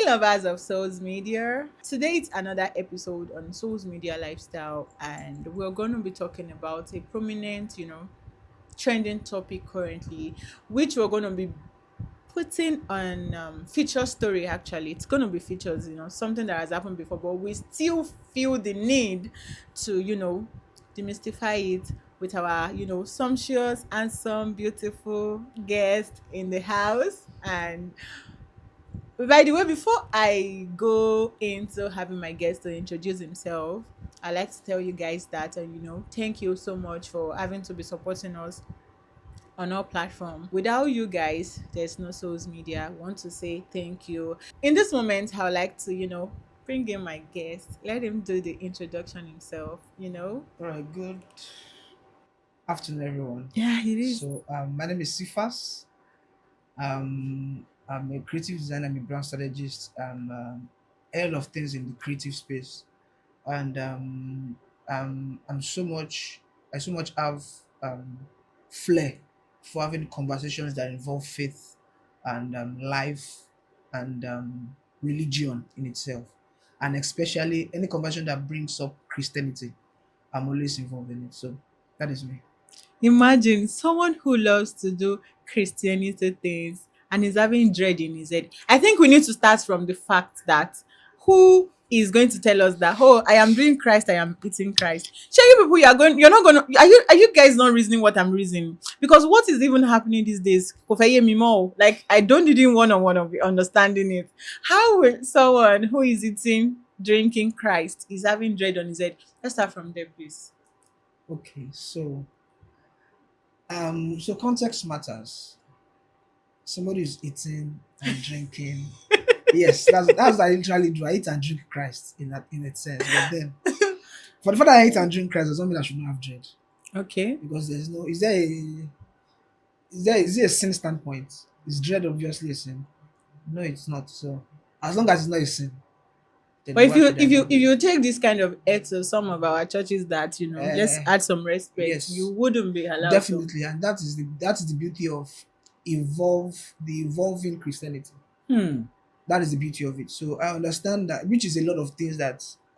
lovers of Souls Media. Today it's another episode on Souls Media lifestyle, and we're going to be talking about a prominent, trending topic currently, which we're going to be putting on feature story. Actually, it's going to be features, something that has happened before, but we still feel the need to, demystify it with our, sumptuous, handsome, beautiful guest in the house. And by the way, before I go into having my guest to introduce himself, I like to tell you guys that, thank you so much for having to be supporting us on our platform. Without you guys, there's no Souls Media. I want to say thank you. In this moment, I would like to, bring in my guest. Let him do the introduction himself. All right, good afternoon, everyone. Yeah, it is. My name is Sifas. I'm a creative designer, I'm a brand strategist, a lot of things in the creative space, and I so much have um, flair for having conversations that involve faith and life and religion in itself, and especially any conversation that brings up Christianity. I'm always involved in it. So that is me. Imagine someone who loves to do Christianity things and is having dread in his head. I think we need to start from the fact that who is going to tell us that, oh, I am doing Christ, I am eating Christ. Share you people, you're not gonna, are you guys not reasoning what I'm reasoning? Because what is even happening these days? Kofeye mi mo, like I don't even one of understanding it. How will someone who is eating, drinking Christ is having dread on his head? Let's start from there, please. Okay, so context matters. Somebody is eating and drinking. Yes, that's what I literally do. I eat and drink Christ in a sense. But then for the fact that I eat and drink Christ does not mean I should not have dread. Okay. Because there's no is there a sin standpoint? Is dread obviously a sin? No, it's not. So as long as it's not a sin, then But if why you should I not if do you take this kind of air to some of our churches that let's it? add some respect, you Yes. wouldn't be allowed to. Definitely, and that is the beauty of evolving Christianity. Hmm. That is the beauty of it. So I understand that, which is a lot of things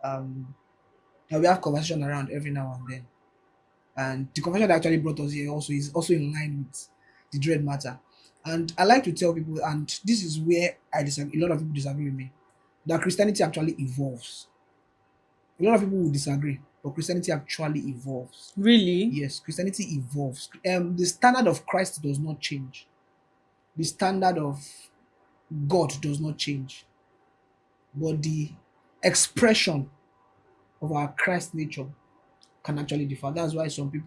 um that we have conversation around every now and then. And the conversation that actually brought us here also is also in line with the dread matter. And I like to tell people, and this is where I disagree. A lot of people disagree with me that Christianity actually evolves. A lot of people will disagree, but Christianity actually evolves. Really? Yes, Christianity evolves. The standard of Christ does not change. The standard of God does not change, but the expression of our Christ nature can actually differ. That's why somebody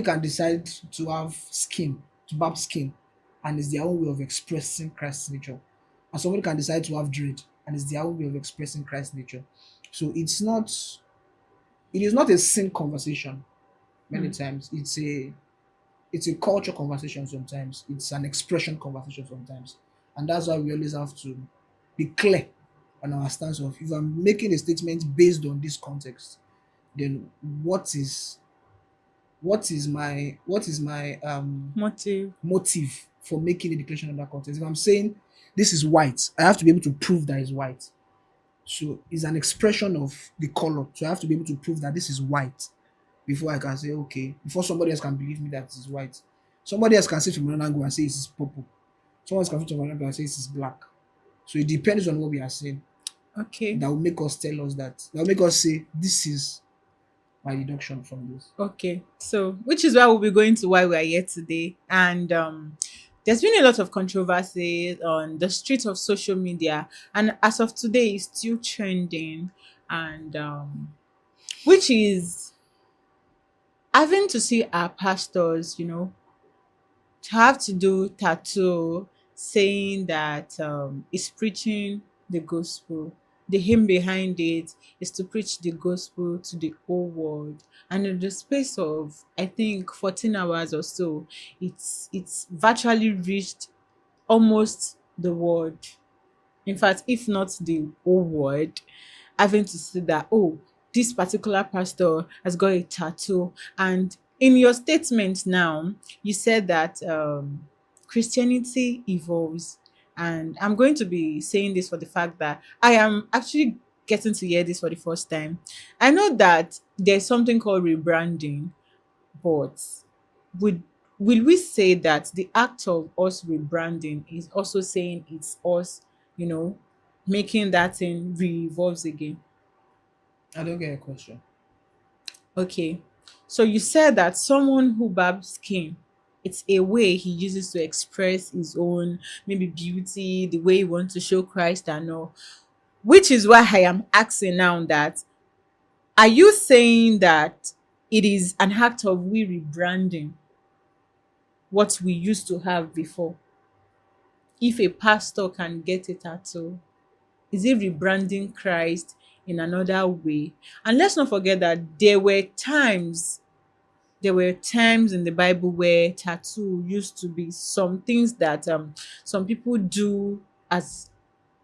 can decide to have skin, to barb skin, and it's their own way of expressing Christ's nature. And somebody can decide to have dread, and it's their own way of expressing Christ's nature. So it is not a sin conversation many Hmm. times. It's a culture conversation sometimes. It's an expression conversation sometimes. And that's why we always have to be clear on our stance of if I'm making a statement based on this context, then what is my Motive. motive for making a declaration in that context? If I'm saying this is white, I have to be able to prove that it's white. So it's an expression of the color. So I have to be able to prove that this is white before I can say, okay, before somebody else can believe me that it is white. Somebody else can see from another angle and say it is purple. Someone else can see from another angle and say it is black. So it depends on what we are saying. Okay. That will make us tell us that will make us say this is my deduction from this. Okay. So which is why we'll be going to why we are here today. And there's been a lot of controversy on the streets of social media. And as of today it's still trending. And which is having to see our pastors, to have to do tattoo saying that it's preaching the gospel. The aim behind it is to preach the gospel to the whole world. And in the space of I think 14 hours or so, it's virtually reached almost the world. In fact, if not the whole world, having to see that, oh, this particular pastor has got a tattoo. And in your statement now, you said that Christianity evolves. And I'm going to be saying this for the fact that I am actually getting to hear this for the first time. I know that there's something called rebranding, but would will we say that the act of us rebranding is also saying it's us, you know, making that thing revolves again? I don't get a question. Okay. So you said that someone who barbs skin, it's a way he uses to express his own maybe beauty, the way he wants to show Christ and all. Which is why I am asking now that, are you saying that it is an act of we rebranding what we used to have before? If a pastor can get a tattoo, is it rebranding Christ in another way? And let's not forget that there were times in the Bible where tattoo used to be some things that some people do as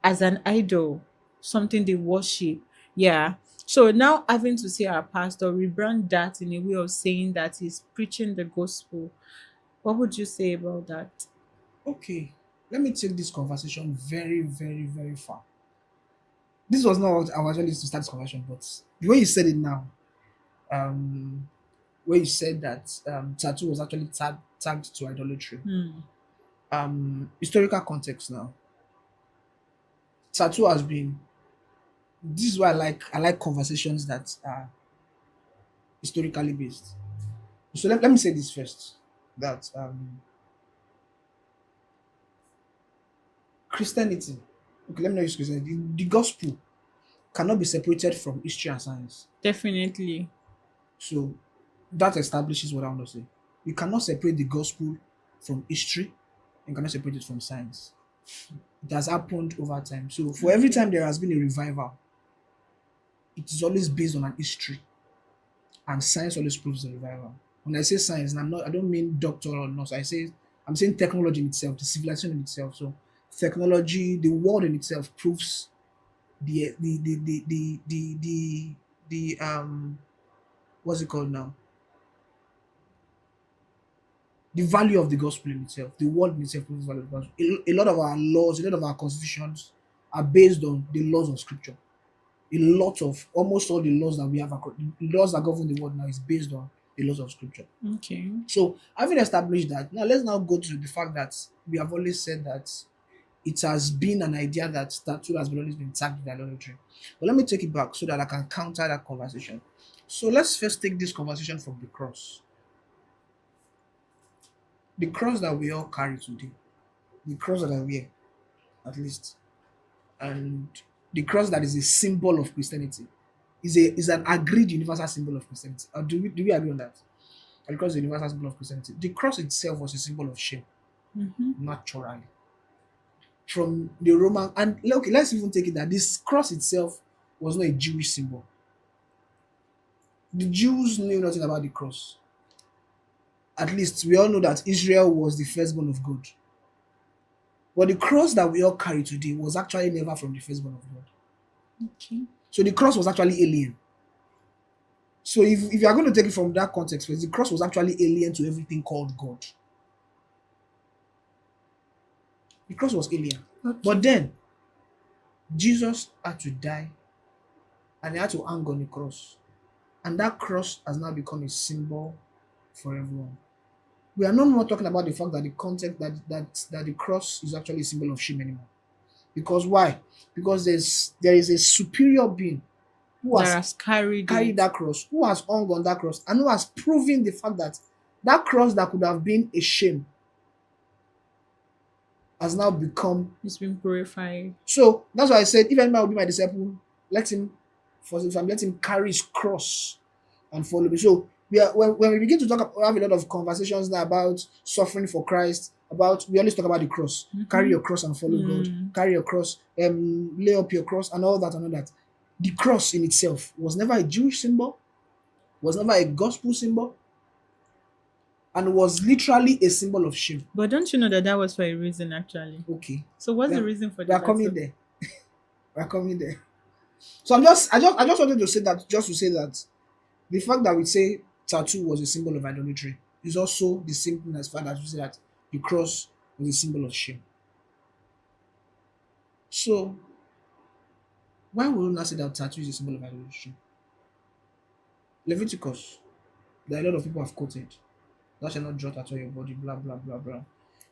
an idol, something they worship. Yeah. So now having to say our pastor rebrand that in a way of saying that he's preaching the gospel. What would you say about that? Okay, let me take this conversation very, very, very far. This was not what I was actually used to start this conversation, but the way you said it now, um, where you said that tattoo was actually tagged to idolatry. Hmm. Historical context now. Tattoo has been. This is why I like conversations that are historically based. So let me say this first, that Christianity. Okay, let me not use Christianity. The gospel cannot be separated from history and science. Definitely. So that establishes what I want to say. You cannot separate the gospel from history and cannot separate it from science. It has happened over time. So for every Okay. time there has been a revival, it is always based on an history, and science always proves the revival. When I say science, and I don't mean doctor or nurse. I'm saying technology in itself, the civilization in itself. So technology, the world in itself proves the what's it called now? The value of the gospel in itself, the word in itself proves the value of the gospel. A lot of our laws, a lot of our constitutions are based on the laws of scripture. A lot of almost all the laws that we have, the laws that govern the world now is based on the laws of scripture. Okay. So having established that, now let's now go to the fact that we have always said that it has been an idea that tattoo has been always been tagged with idolatry. But let me take it back so that I can counter that conversation. So let's first take this conversation from the cross. The cross that we all carry today, the cross that I wear, at least, and the cross that is a symbol of Christianity, is an agreed universal symbol of Christianity. Or do we agree on that? The cross is a universal symbol of Christianity. The cross itself was a symbol of shame, Mm-hmm. naturally. From the Roman, and okay, let's even take it that this cross itself was not a Jewish symbol. The Jews knew nothing about the cross. At least we all know that Israel was the firstborn of God. But the cross that we all carry today was actually never from the firstborn of God. Okay. So the cross was actually alien. So if you are going to take it from that context first, the cross was actually alien to everything called God. The cross was alien. Okay. But then Jesus had to die and he had to hang on the cross. And that cross has now become a symbol for everyone. We are no more talking about the fact that the context that the cross is actually a symbol of shame anymore. Because why? Because there is a superior being who That has has carried carried it. that cross, who has hung on that cross, and who has proven the fact that that cross that could have been a shame has now become. It's been purified. So that's why I said, if any man will be my disciple, let him, let him carry his cross and follow me. So when we begin to have a lot of conversations now about suffering for Christ, we always talk about the cross. Carry Mm-hmm. your cross and follow God. Mm. Carry your cross, lay up your cross, and all that and all that. The cross in itself was never a Jewish symbol, was never a gospel symbol, and was literally a symbol of shame. But don't you know that that was for a reason, actually? Okay, So what's we the are, reason for we the are coming tattoo? there. We are coming there. So I just wanted to say that, just to say that the fact that we say tattoo was a symbol of idolatry is also the same thing as fact that we say that the cross was a symbol of shame. So why would we not say that tattoo is a symbol of idolatry? Leviticus, that a lot of people have quoted. Thou shalt not draw tattoo on your body, blah blah blah blah.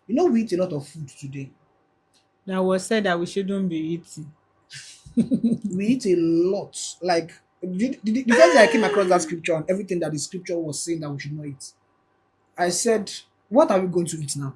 You know, we eat a lot of food today. That was said that we shouldn't be eating. We eat a lot. Like the first day I came across that scripture and everything that the scripture was saying that we should not eat, I said, "What are we going to eat now?"